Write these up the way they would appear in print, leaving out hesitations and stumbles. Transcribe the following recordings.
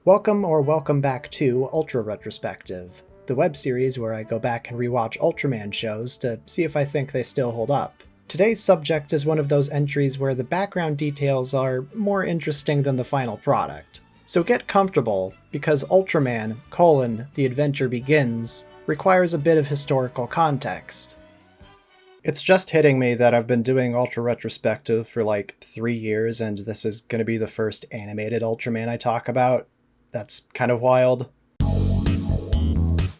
Welcome back to Ultra Retrospective, the web series where I go back and rewatch Ultraman shows to see if I think they still hold up. Today's subject is one of those entries where the background details are more interesting than the final product. So get comfortable, because Ultraman, The Adventure Begins, requires a bit of historical context. It's just hitting me that I've been doing Ultra Retrospective for like 3 years, and this is going to be the first animated Ultraman I talk about. That's kind of wild.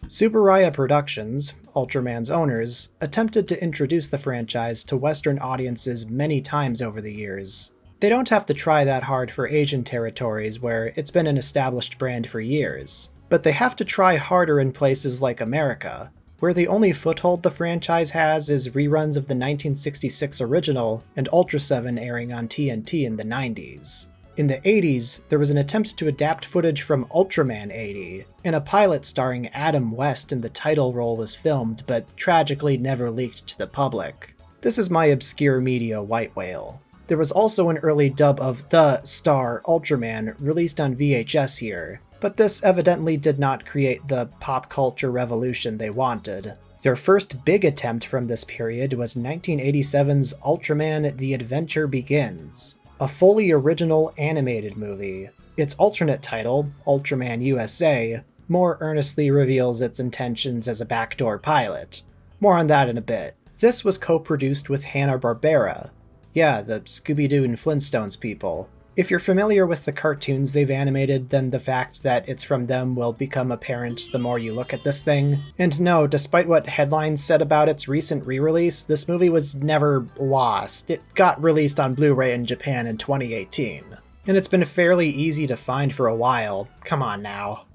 Tsuburaya Productions, Ultraman's owners, attempted to introduce the franchise to Western audiences many times over the years. They don't have to try that hard for Asian territories where it's been an established brand for years, but they have to try harder in places like America, where the only foothold the franchise has is reruns of the 1966 original and Ultra 7 airing on TNT in the 90s. In the 80s, there was an attempt to adapt footage from Ultraman 80, and a pilot starring Adam West in the title role was filmed but tragically never leaked to the public. This is my obscure media white whale. There was also an early dub of The Star Ultraman released on VHS here, but this evidently did not create the pop culture revolution they wanted. Their first big attempt from this period was 1987's Ultraman The Adventure Begins, a fully original animated movie. Its alternate title, Ultraman USA, more earnestly reveals its intentions as a backdoor pilot. More on that in a bit. This was co-produced with Hanna-Barbera. Yeah, the Scooby-Doo and Flintstones people. If you're familiar with the cartoons they've animated, then the fact that it's from them will become apparent the more you look at this thing. And no, despite what headlines said about its recent re-release, this movie was never lost. It got released on Blu-ray in Japan in 2018. And it's been fairly easy to find for a while. Come on now.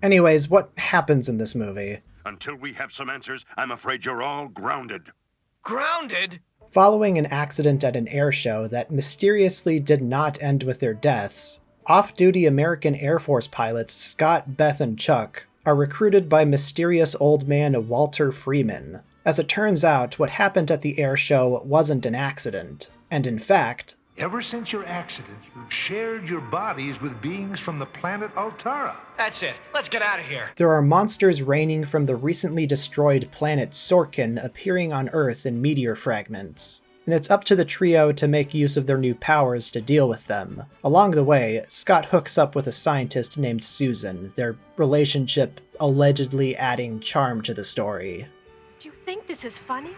Anyways, what happens in this movie? Until we have some answers, I'm afraid you're all grounded. Grounded? Following an accident at an air show that mysteriously did not end with their deaths, off-duty American Air Force pilots Scott, Beth, and Chuck are recruited by mysterious old man Walter Freeman. As it turns out, what happened at the air show wasn't an accident, and in fact, ever since your accident, you've shared your bodies with beings from the planet Altara. That's it. Let's get out of here. there are monsters raining from the recently destroyed planet Sorkin appearing on Earth in meteor fragments, and it's up to the trio to make use of their new powers to deal with them. Along the way, Scott hooks up with a scientist named Susan, their relationship allegedly adding charm to the story. Do you think this is funny?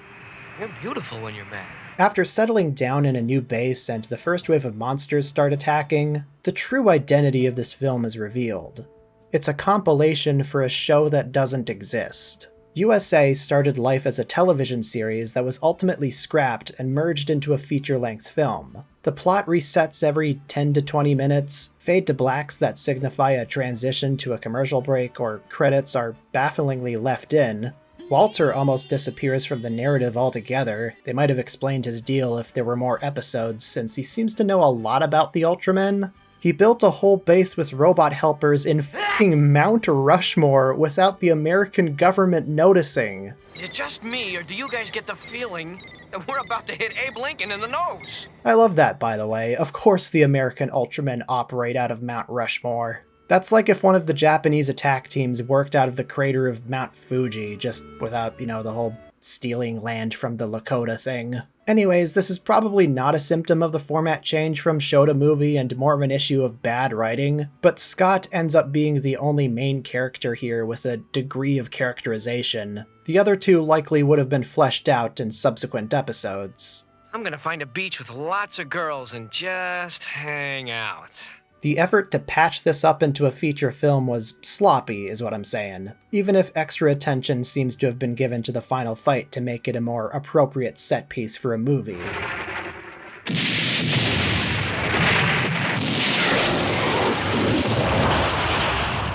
You're beautiful when you're mad. After settling down in a new base and the first wave of monsters start attacking, the true identity of this film is revealed. It's a compilation for a show that doesn't exist. USA started life as a television series that was ultimately scrapped and merged into a feature-length film. The plot resets every 10 to 20 minutes, fade to blacks that signify a transition to a commercial break, or credits are bafflingly left in. Walter almost disappears from the narrative altogether. They might have explained his deal if there were more episodes, since he seems to know a lot about the Ultramen. He built a whole base with robot helpers in f***ing Mount Rushmore without the American government noticing. Is it just me, or do you guys get the feeling that we're about to hit Abe Lincoln in the nose? I love that, by the way. Of course the American Ultramen operate out of Mount Rushmore. That's like if one of the Japanese attack teams worked out of the crater of Mount Fuji, just without, the whole stealing land from the Lakota thing. Anyways, this is probably not a symptom of the format change from show to movie and more of an issue of bad writing, but Scott ends up being the only main character here with a degree of characterization. The other two likely would have been fleshed out in subsequent episodes. I'm gonna find a beach with lots of girls and just hang out. The effort to patch this up into a feature film was sloppy, is what I'm saying, even if extra attention seems to have been given to the final fight to make it a more appropriate set piece for a movie.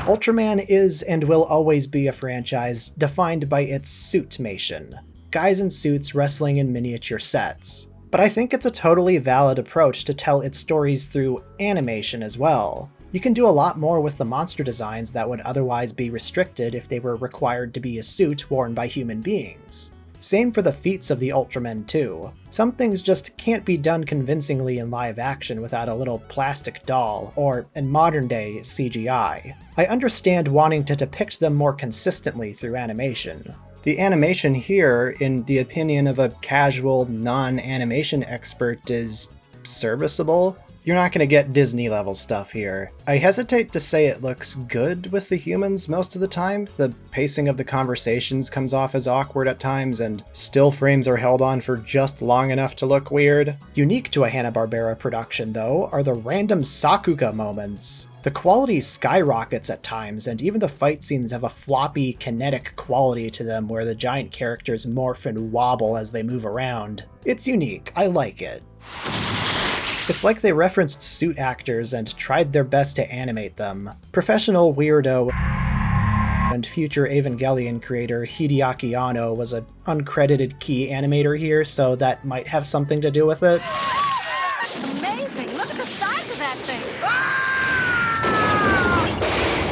Ultraman is and will always be a franchise defined by its suitmation, guys in suits wrestling in miniature sets. But I think it's a totally valid approach to tell its stories through animation as well. You can do a lot more with the monster designs that would otherwise be restricted if they were required to be a suit worn by human beings. Same for the feats of the Ultramen too. Some things just can't be done convincingly in live action without a little plastic doll, or in modern day, CGI. I understand wanting to depict them more consistently through animation. The animation here, in the opinion of a casual, non-animation expert, is serviceable. You're not going to get Disney-level stuff here. I hesitate to say it looks good with the humans most of the time. The pacing of the conversations comes off as awkward at times, and still frames are held on for just long enough to look weird. Unique to a Hanna-Barbera production, though, are the random Sakuga moments. The quality skyrockets at times, and even the fight scenes have a floppy, kinetic quality to them where the giant characters morph and wobble as they move around. It's unique. I like it. It's like they referenced suit actors and tried their best to animate them. Professional weirdo and future Evangelion creator Hideaki Anno was an uncredited key animator here, so that might have something to do with it. Amazing! Look at the size of that thing!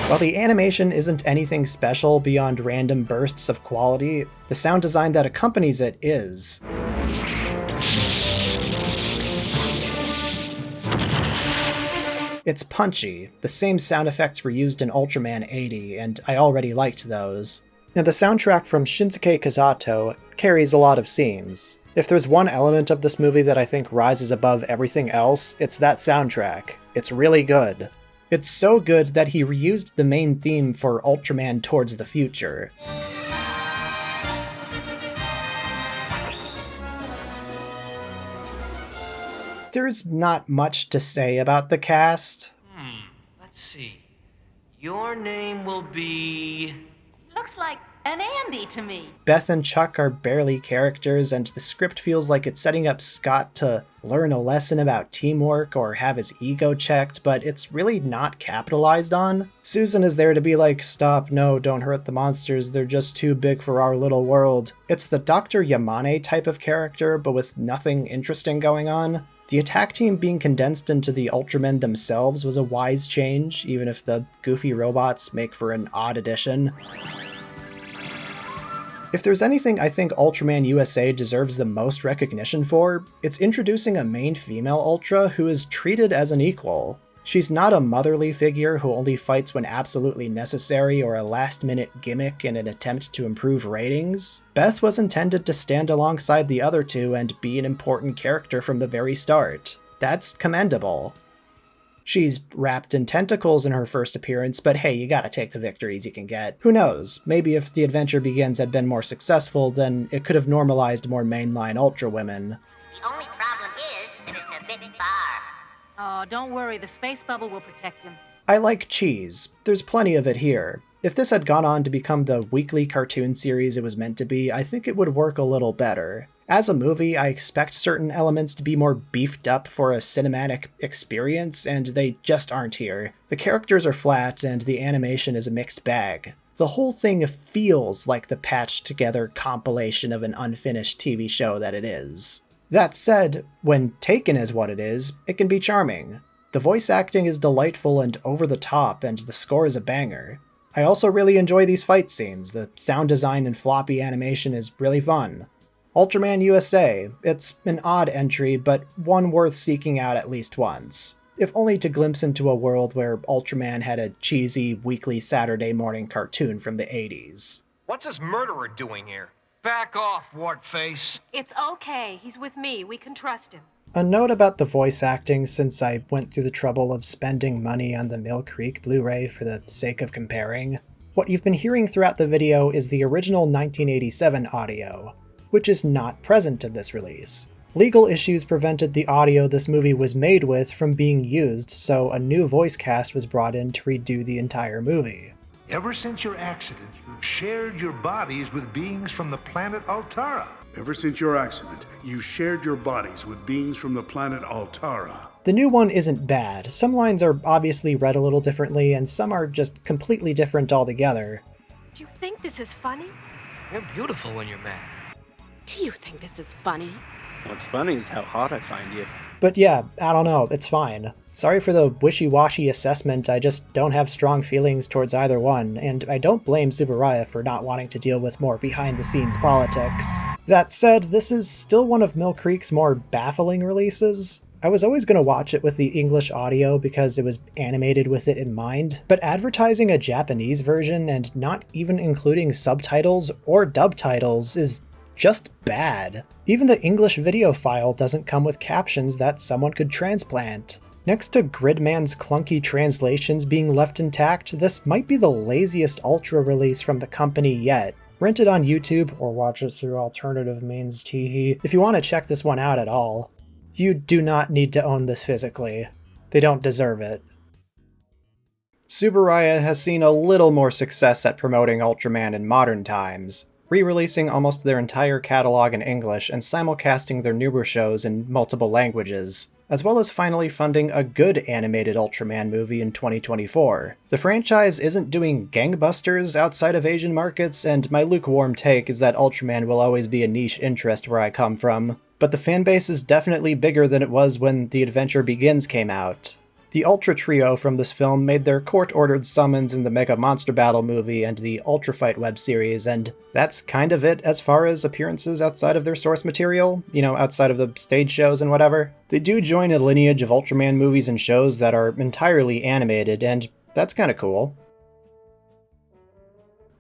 While the animation isn't anything special beyond random bursts of quality, the sound design that accompanies it is. It's punchy. The same sound effects were used in Ultraman 80, and I already liked those. Now, the soundtrack from Shinsuke Kazato carries a lot of scenes. If there's one element of this movie that I think rises above everything else, it's that soundtrack. It's really good. It's so good that he reused the main theme for Ultraman Towards the Future. There's not much to say about the cast. Let's see. Your name will be... Looks like an Andy to me. Beth and Chuck are barely characters, and the script feels like it's setting up Scott to learn a lesson about teamwork or have his ego checked, but it's really not capitalized on. Susan is there to be like, stop, no, don't hurt the monsters, they're just too big for our little world. It's the Dr. Yamane type of character, but with nothing interesting going on. The attack team being condensed into the Ultramen themselves was a wise change, even if the goofy robots make for an odd addition. If there's anything I think Ultraman USA deserves the most recognition for, it's introducing a main female Ultra who is treated as an equal. She's not a motherly figure who only fights when absolutely necessary or a last-minute gimmick in an attempt to improve ratings. Beth was intended to stand alongside the other two and be an important character from the very start. That's commendable. She's wrapped in tentacles in her first appearance, but hey, you gotta take the victories you can get. Who knows, maybe if The Adventure Begins had been more successful, then it could have normalized more mainline Ultra women. The only problem is that it's a bit far. Oh, don't worry, the space bubble will protect him. I like cheese. There's plenty of it here. If this had gone on to become the weekly cartoon series it was meant to be, I think it would work a little better. As a movie, I expect certain elements to be more beefed up for a cinematic experience, and they just aren't here. The characters are flat, and the animation is a mixed bag. The whole thing feels like the patched-together compilation of an unfinished TV show that it is. That said, when taken as what it is, it can be charming. The voice acting is delightful and over the top, and the score is a banger. I also really enjoy these fight scenes. The sound design and floppy animation is really fun. Ultraman USA, it's an odd entry, but one worth seeking out at least once. If only to glimpse into a world where Ultraman had a cheesy, weekly Saturday morning cartoon from the 80s. What's this murderer doing here? Back off, Wartface. It's okay. He's with me. We can trust him. A note about the voice acting, since I went through the trouble of spending money on the Mill Creek Blu-ray for the sake of comparing. What you've been hearing throughout the video is the original 1987 audio, which is not present in this release. Legal issues prevented the audio this movie was made with from being used, so a new voice cast was brought in to redo the entire movie. Ever since your accident, you've shared your bodies with beings from the planet Altara. Ever since your accident, you've shared your bodies with beings from the planet Altara. The new one isn't bad. Some lines are obviously read a little differently, and some are just completely different altogether. Do you think this is funny? You're beautiful when you're mad. Do you think this is funny? What's funny is how hot I find you. But yeah, I don't know, it's fine. Sorry for the wishy-washy assessment, I just don't have strong feelings towards either one, and I don't blame Tsuburaya for not wanting to deal with more behind-the-scenes politics. That said, this is still one of Mill Creek's more baffling releases. I was always going to watch it with the English audio because it was animated with it in mind, but advertising a Japanese version and not even including subtitles or dub titles is just bad. Even the English video file doesn't come with captions that someone could transplant. Next to Gridman's clunky translations being left intact, this might be the laziest Ultra release from the company yet. Rent it on YouTube or watch it through alternative means, teehee, if you want to check this one out at all. You do not need to own this physically. They don't deserve it. Tsuburaya has seen a little more success at promoting Ultraman in modern times, re-releasing almost their entire catalog in English and simulcasting their newer shows in multiple languages, as well as finally funding a good animated Ultraman movie in 2024. The franchise isn't doing gangbusters outside of Asian markets, and my lukewarm take is that Ultraman will always be a niche interest where I come from, but the fanbase is definitely bigger than it was when The Adventure Begins came out. The Ultra Trio from this film made their court-ordered summons in the Mega Monster Battle movie and the Ultra Fight web series, and that's kind of it as far as appearances outside of their source material, outside of the stage shows and whatever. They do join a lineage of Ultraman movies and shows that are entirely animated, and that's kinda cool.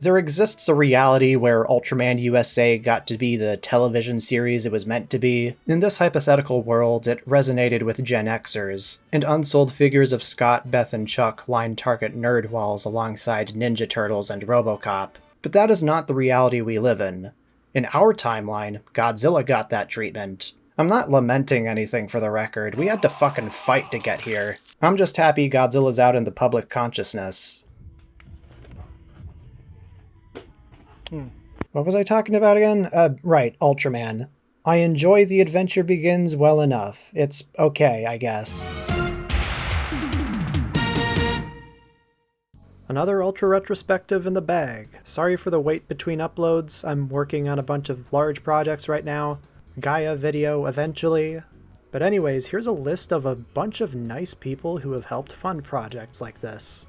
There exists a reality where Ultraman USA got to be the television series it was meant to be. In this hypothetical world, it resonated with Gen Xers, and unsold figures of Scott, Beth, and Chuck lined Target nerd walls alongside Ninja Turtles and RoboCop. But that is not the reality we live in. In our timeline, Godzilla got that treatment. I'm not lamenting anything for the record, we had to fucking fight to get here. I'm just happy Godzilla's out in the public consciousness. What was I talking about again? Right, Ultraman. I enjoy The Adventure Begins well enough. It's okay, I guess. Another Ultra retrospective in the bag. Sorry for the wait between uploads. I'm working on a bunch of large projects right now. Gaia video eventually. But anyways, here's a list of a bunch of nice people who have helped fund projects like this.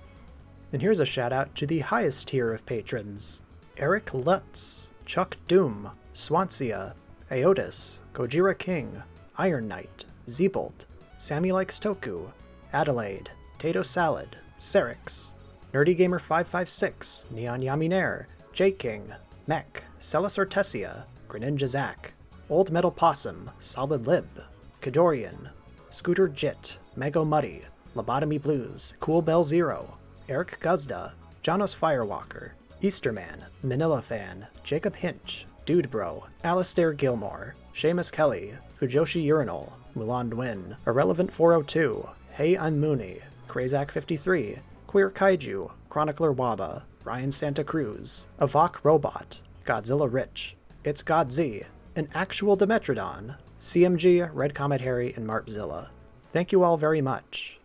And here's a shout out to the highest tier of patrons. Eric Lutz, Chuck Doom, Swansea, Aotis, Gojira King, Iron Knight, Zeebolt, Sammy Likes Toku, Adelaide, Tato Salad, Serix, NerdyGamer556, Neon Yaminer, J King, Mech, Celis Ortesia, Greninja Zack, Old Metal Possum, Solid Lib, Kadorian, Scooter Jit, Mego Muddy, Lobotomy Blues, Cool Bell Zero, Eric Guzda, Janos Firewalker, Easterman, Manila Fan, Jacob Hinch, Dude Bro, Alistair Gilmore, Seamus Kelly, Fujoshi Urinal, Mulan Nguyen, Irrelevant 402, Hey I'm Mooney, Krazak53, Queer Kaiju, Chronicler Waba, Ryan Santa Cruz, Avok Robot, Godzilla Rich, It's Godz, an actual Dimetrodon, CMG, Red Comet Harry, and Marpzilla. Thank you all very much.